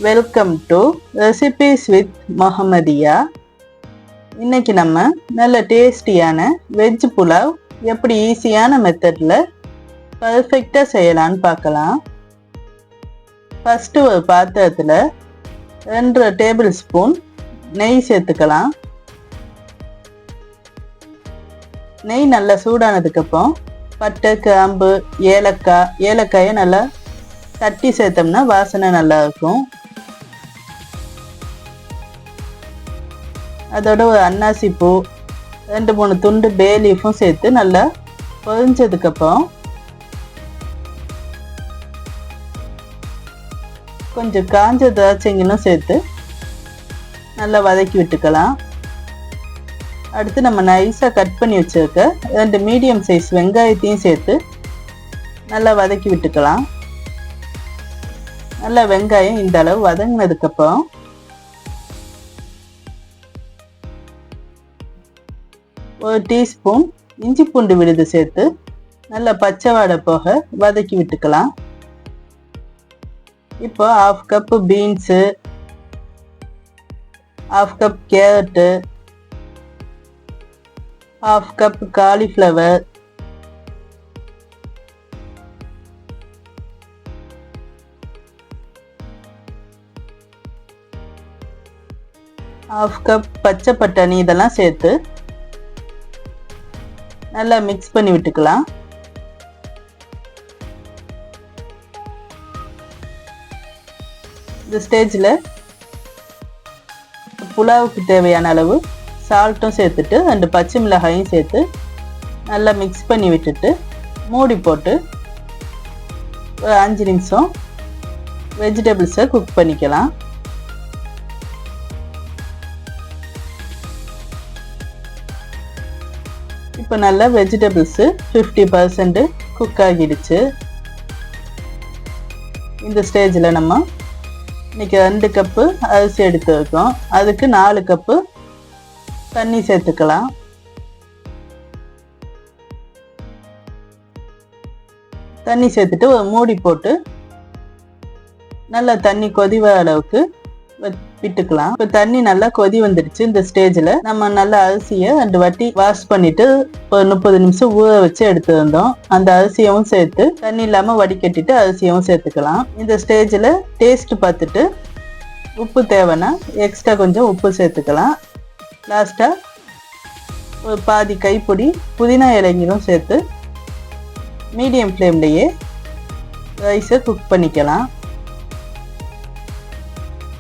Welcome to recipes with Mohamadiya. இன்னைக்கு நம்ம நல்ல டேஸ்டியான வெஜ் புலாவ் எப்படி ஈஸியான மெத்தடில் பர்ஃபெக்டாக செய்யலான்னு பார்க்கலாம். ஃபஸ்ட்டு ஒரு பாத்திரத்தில் 2 டேபிள் ஸ்பூன் நெய் சேர்த்துக்கலாம். நெய் நல்லா சூடானதுக்கப்புறம் பட்டை, கிராம்பு, ஏலக்காயை நல்லா தட்டி சேர்த்தோம்னா வாசனை நல்லா இருக்கும். அதோட ஒரு அன்னாசி பூ, 2-3 துண்டு பே லீஃபும் சேர்த்து நல்லா பொரிஞ்சதுக்கப்புறம் கொஞ்சம் காஞ்ச திராட்சைங்களும் சேர்த்து நல்லா வதக்கி விட்டுக்கலாம். அடுத்து நம்ம நைஸாக கட் பண்ணி வச்சுருக்க 2 மீடியம் சைஸ் வெங்காயத்தையும் சேர்த்து நல்லா வதக்கி விட்டுக்கலாம். நல்லா வெங்காயம் இந்த அளவு வதங்கினதுக்கப்புறம் ஒரு டீஸ்பூன் இஞ்சி பூண்டு விழுது சேர்த்து நல்லா பச்சை வாடை போக வதக்கி விட்டுக்கலாம். இப்போ 1/2 cup beans, 1/2 cup carrot, 1/2 cup cauliflower, 1/2 cup பச்சை பட்டாணி இதெல்லாம் சேர்த்து நல்லா மிக்ஸ் பண்ணி விட்டுக்கலாம். இந்த ஸ்டேஜில் புலாவுக்கு தேவையான அளவு சால்ட்டும் சேர்த்துட்டு 2 பச்சை மிளகாயும் சேர்த்து நல்லா மிக்ஸ் பண்ணி விட்டுட்டு மூடி போட்டு ஒரு 5 நிமிஷம் வெஜிடபிள்ஸை குக் பண்ணிக்கலாம். இப்போ நல்லா வெஜிடபிள்ஸு 50% குக் ஆகிடுச்சு. இந்த ஸ்டேஜில் நம்ம இன்றைக்கி 2 கப்பு அரிசி எடுத்து வைக்கோம். அதுக்கு 4 கப்பு தண்ணி சேர்த்துக்கலாம். தண்ணி சேர்த்துட்டு ஒரு மூடி போட்டு நல்லா தண்ணி கொதிவ அளவுக்கு விட்டுக்கலாம். இப்போ தண்ணி நல்லா கொதி வந்துடுச்சு. இந்த ஸ்டேஜில் நம்ம நல்லா அரிசியை 2 வாட்டி வாஷ் பண்ணிட்டு ஒரு 30 நிமிஷம் ஊற வச்சு எடுத்து வந்தோம். அந்த அரிசியவும் சேர்த்து தண்ணி இல்லாமல் வடிகட்டிட்டு அரிசியவும் சேர்த்துக்கலாம். இந்த ஸ்டேஜில் டேஸ்ட் பார்த்துட்டு உப்பு தேவைன்னா எக்ஸ்ட்ரா கொஞ்சம் உப்பு சேர்த்துக்கலாம். லாஸ்ட்டாக ஒரு பாதி கைப்பிடி புதினா இலைங்களும் சேர்த்து மீடியம் ஃப்ளேம்லேயே ரைஸை குக் பண்ணிக்கலாம்.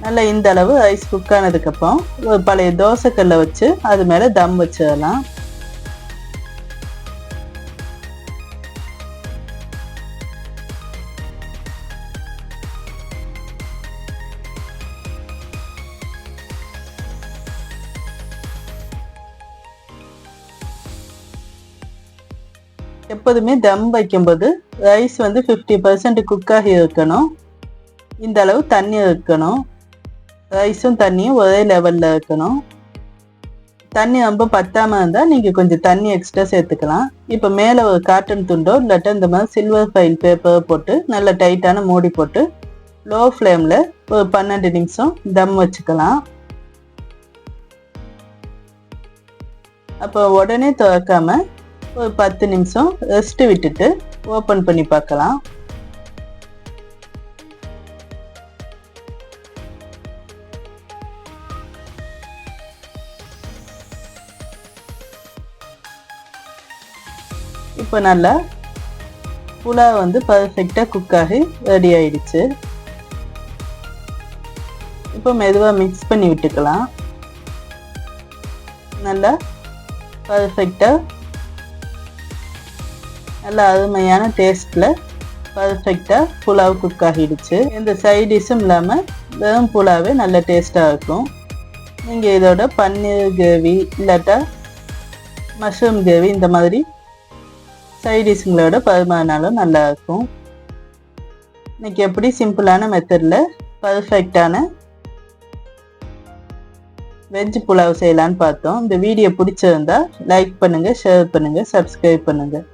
நல்லா இந்த அளவு ரைஸ் குக் ஆனதுக்கப்புறம் ஒரு பழைய தோசைக்கல்லை வச்சு அது மேலே தம் வச்சிடலாம். எப்போதுமே தம் வைக்கும்போது ரைஸ் 50% குக் ஆகி இருக்கணும். இந்த அளவு தண்ணி இருக்கணும். ரைஸும் தண்ணியும் ஒரே லெவலில் இருக்கணும். தண்ணி ரொம்ப பத்தாமல் இருந்தால் நீங்கள் கொஞ்சம் தண்ணி எக்ஸ்ட்ரா சேர்த்துக்கலாம். இப்போ மேலே ஒரு காட்டன் துண்டோ இல்லாட்டா இந்த மாதிரி சில்வர் ஃபைல் பேப்பரை போட்டு நல்ல டைட்டான மூடி போட்டு லோ ஃப்ளேமில் ஒரு 12 நிமிஷம் தம் வச்சுக்கலாம். அப்போ உடனே திறக்காம ஒரு 10 நிமிஷம் ரெஸ்ட்டு விட்டுட்டு ஓப்பன் பண்ணி பார்க்கலாம். இப்போ நல்லா புலாவ் பர்ஃபெக்டாக குக் ஆகி ரெடி ஆயிடுச்சு. இப்போ மெதுவாக மிக்ஸ் பண்ணி விட்டுக்கலாம். நல்லா பர்ஃபெக்டாக நல்லா அருமையான டேஸ்ட்டில் பர்ஃபெக்டாக புலாவ் குக் ஆகிடுச்சு. எந்த சைட் டிஷ்ஷும் இல்லாமல் வெறும் புலாவே நல்ல டேஸ்ட்டாக இருக்கும். நீங்கள் இதோட பன்னீர் கிரேவி இல்லாட்டா மஷ்ரூம் கிரேவி இந்த மாதிரி சைட் டிஷ்ங்களோட பரிமாறினாலும் நல்லாயிருக்கும். இன்றைக்கி எப்படி சிம்பிளான மெத்தடில் பர்ஃபெக்டான வெஜ் புலாவ் செய்யலான்னு பார்த்தோம். இந்த வீடியோ பிடிச்சிருந்தா லைக் பண்ணுங்கள், ஷேர் பண்ணுங்கள், சப்ஸ்கிரைப் பண்ணுங்கள்.